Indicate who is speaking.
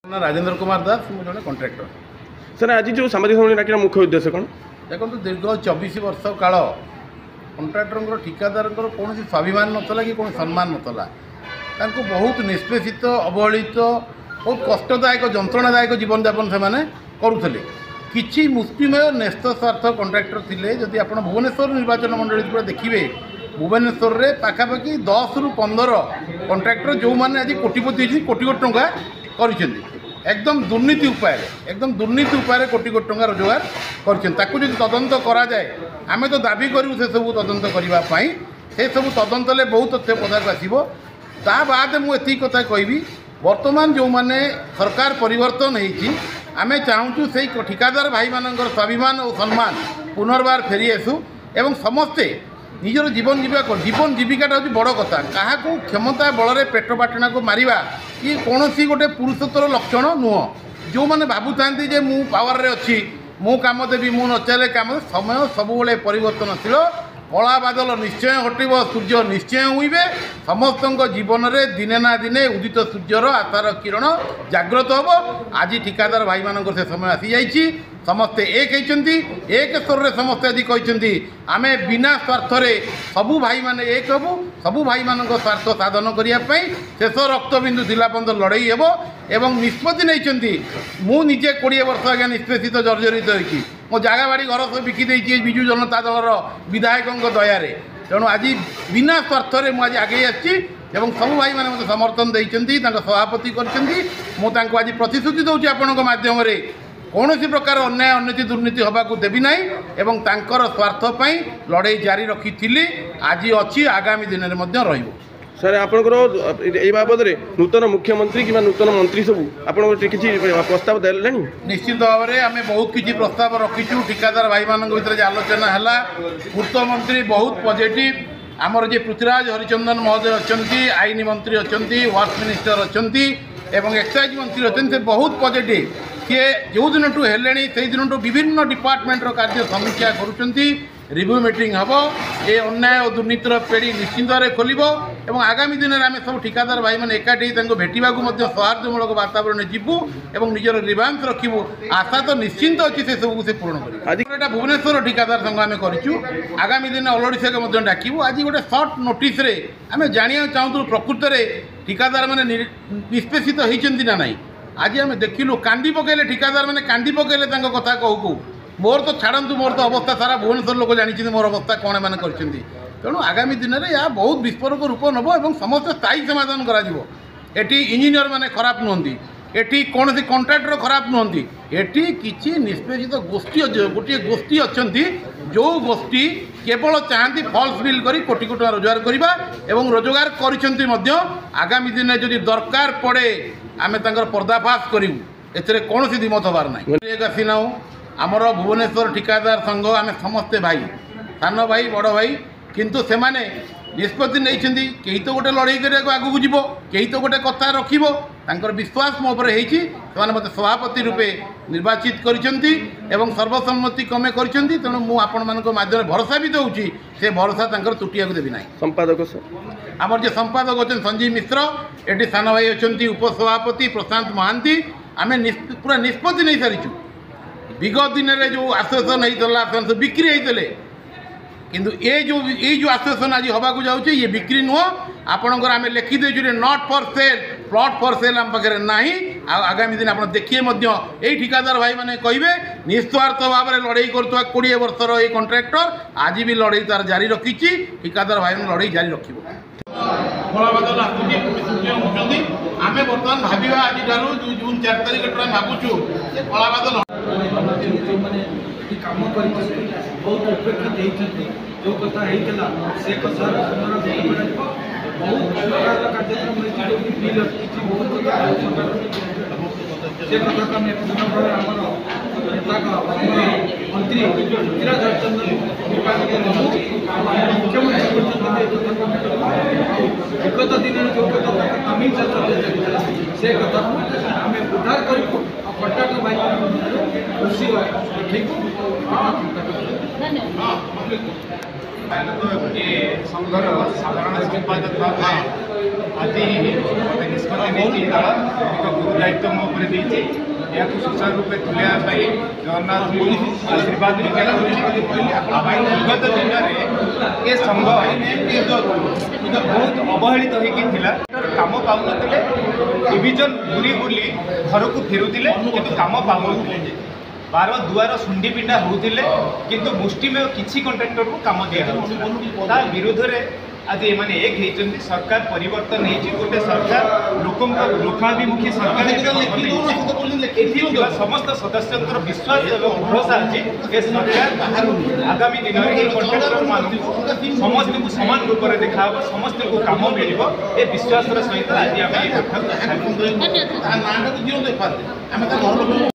Speaker 1: राजेंद्र कुमार दास मुझे जड़े contractor.
Speaker 2: Sir आज जो सामाजिक सम्मेलन डाकिया मुख्य उद्देश्य कौन
Speaker 1: देखो दीर्घ 24 वर्ष काल कंट्राक्टर ठिकादार कौन स्वाभिमान नाला कि कौन सम्मान नाला बहुत निष्पेषित अवहेलित बहुत कष्टदायक जंत्रणादायक जीवन यापन से करुले किसी मुष्टिमय न्यस्त स्वार्थ कंट्राक्टर थे जदि आप भुवनेश्वर निर्वाचन मंडली देखिए भुवनेश्वर में पाखापाखि 10 ରୁ 15 कंट्राक्टर जो मैंने आज कोटिपति कोटी कोटी टंका कर एकदम दुर्नीति उपाय कोटी कोटी टंका रोजगार कर तदंत करा जाए आमे तो दाबी करूँ से सब तदंत करने से सब तदंत बहुत तथ्य पदाक आसो ता बाद मुझे कथा कहबी वर्तमान जो मैंने सरकार परिवर्तन होती आमे चाहूँ से ठिकादार भाई मान स्वाभिमान और सम्मान पुनर्बार फेरी आसू एवं समस्ते निजर जीवन जीविका हूँ बड़ कथा क्या क्षमता बल पेट पाटना को मारिबा ये कौन सी गोटे पुरुषत्वर लक्षण नुह जो मैंने भावुता मु पावर रे अच्छी मु काम देवी मु नचाले काम समय सब परिवर्तनशील कला बादल निश्चय हटब सूर्य निश्चय हुईबे समस्त जीवन में दिने ना दिने उदित सूर्यर आशार किरण जाग्रत हम आज ठिकादार भाई मान से समय आसी जाइए समस्ते एक स्वर में समस्ते आज कहते आम बिना स्वार्थ सबू भाई मैंने एक हबू सबू भाई मान स्वार्थ साधन करने शेष रक्तबिंदु जिला पर्यटन लड़ई हेब एवं निष्पत्ति नहीं मुझे 20 वर्ष आगे निष्पेषित जर्जरित होती मो जगह बाड़ी घर सब बिकी देती विजु जनता दलर विधायकों दयारे तेणु आज बिना स्वार्थ मुझे आगे आसी सब भाई मैंने मतलब समर्थन देती सभापति कर आज प्रतिश्रुति दूसरी आपण मध्यम कौन प्रकार अन्याय अनैति दुर्नीति हवा को देवी ना एवं तांकर स्वार्थपाई लड़ाई जारी रखी आज अच्छी आगामी दिन में रही
Speaker 2: सर आपंकर ये बाबद नूतन मुख्यमंत्री कि नूतन मंत्री सब आप प्रस्ताव देले
Speaker 1: निश्चित भाव में आम बहुत किसी प्रस्ताव रखीचु ठिकादार भाई मान भर आलोचना है पूर्त मंत्री बहुत पॉजिटिव आमर जे पृथ्वीराज हरिचंदन महोदय अच्छा आईन मंत्री अच्छा वर्क मिनिस्टर अच्छा एक्साइज मंत्री अच्छा से बहुत पॉजिटिव सी जो दिन हेले से दिन विभिन्न डिपार्टमेंटर कार्य समीक्षा रिव्यू मीटिंग हम ये अन्याय और दुर्नीतिर पेढ़ी निश्चिंत खोल और आगामी दिन में आम सब ठिकादार भाई मैंने एकाठी भेटा सौहार्दमूलक वातावरण जीवु और निजर रिवांस रखू आशा तो निश्चिंत अच्छी से सब से पूर्ण कर भुवनेश्वर ठिकादार संघ आम करूँ आगामी दिन ऑल ओडिशा के डाकू आज गोटे सर्ट नोटिस आम जाना चाहूँ प्रकृत में ठिकादार मैंने निष्पेषित होती ना ना आज आम देखिलु कांदी पकड़े ठिकादार मैंने कांदी पकड़े कथा कहू मोर तो छाड़ू मोर तो अवस्था सारा भुवनेश्वर लोक जानी मोर अवस्था कौन मैंने तेणु आगामी दिन में यह बहुत विस्फोरक रूप नब और समस्त स्थायी समाधान करी इंजीनियर मैंने खराब नुहति एटी कौन सी कंट्राक्टर खराब नुहति एटी किसी निष्पेषित गोष्ठी गोटे गोष्ठी अच्छा जो गोष्ठी केवल चाहती फल्स बिल करी कोटी कोटी रोजगार करवा और रोजगार कर आगामी दिन में जब दरकार पड़े आम पर्दाफाश करूँ ए कौन सी दिमत हबार ना आसीना आमर भुवनेश्वर ठिकादार संघ आम समस्ते भाई सान भाई बड़ भाई किंतु से माने निष्पत्ति नहीं कहीं तो गोटे लड़ाई करने आगू जीव कहीं तो गोटे कथा रखर विश्वास मो पर मत सभापति रूपे निर्वाचित कर सर्वसम्मति क्रमे कर तेणु मुझे भरोसा भी दूसरी से भरोसा तुटिया देवी ना
Speaker 2: संपादक
Speaker 1: आमर जो संपादक अच्छा संजीव मिश्र ये सान भाई अच्छा उपसभापति प्रशांत महांती आम पूरा निष्पत्ति नहीं सारीचु विगत दिन में जो आश्वासन होता बिक्री होते किंतु ये जो आश्वासन आज हवा को जाऊँचे ये बिक्री नुह आपणकर आम लिखिदे not for sale plot for sale आम पाखे ना आगामी दिन आप देखिए यही ठिकादार भाई मैंने कहे निस्वार्थ भाव में लड़ाई कर 20 वर्षर ये कंट्राक्टर आज भी लड़ाई तार जारी रखी ठिकादार भाई मैंने लड़ाई जारी रख आम बर्तमान भावा आज जून 4 तारिख भावुँ कला बादल
Speaker 3: कम कर बहुत उपेक्षित होती जो कथा होता से कथा बहुत प्रकार कार्यक्रम बिल बहुत से कथा को आम पूर्ण भाव आम नेता मंत्री पृथ्वीराज हरिचंदन विगत दिन में जो कथा तमिल चर्चा से कथा आम उद्धार कर कंट्राक्टर भाई खुशी ठीक
Speaker 4: संघर साधारण संपादक आज मत निष्पत्ति नहीं दल एक गुरु दायित्व मो उपर देती या सुचारू रूपे तुलवाई जगन्नाथ आशीर्वाद विगत दिन में ये संघ बहुत अवहेलित होता कम पाऊन डिविजन बुरी बुली घर को फेरुले कि कम पाऊन बार दुआर सुंडी पिंडा होते किंतु मुष्टिमेय किसी कंट्राक्टर को कम दिया विरोध में आज ये एक होती सरकार परिवर्तन होती गोटे सरकार लोकाभिमुखी सरकार समस्त सदस्य विश्वास और भरोसा अच्छी ये सरकार आगामी दिन में कंट्राक्टर मानक समस्त को समान रूप से देखा समस्त को कम मिल विश्वास सहित आज आम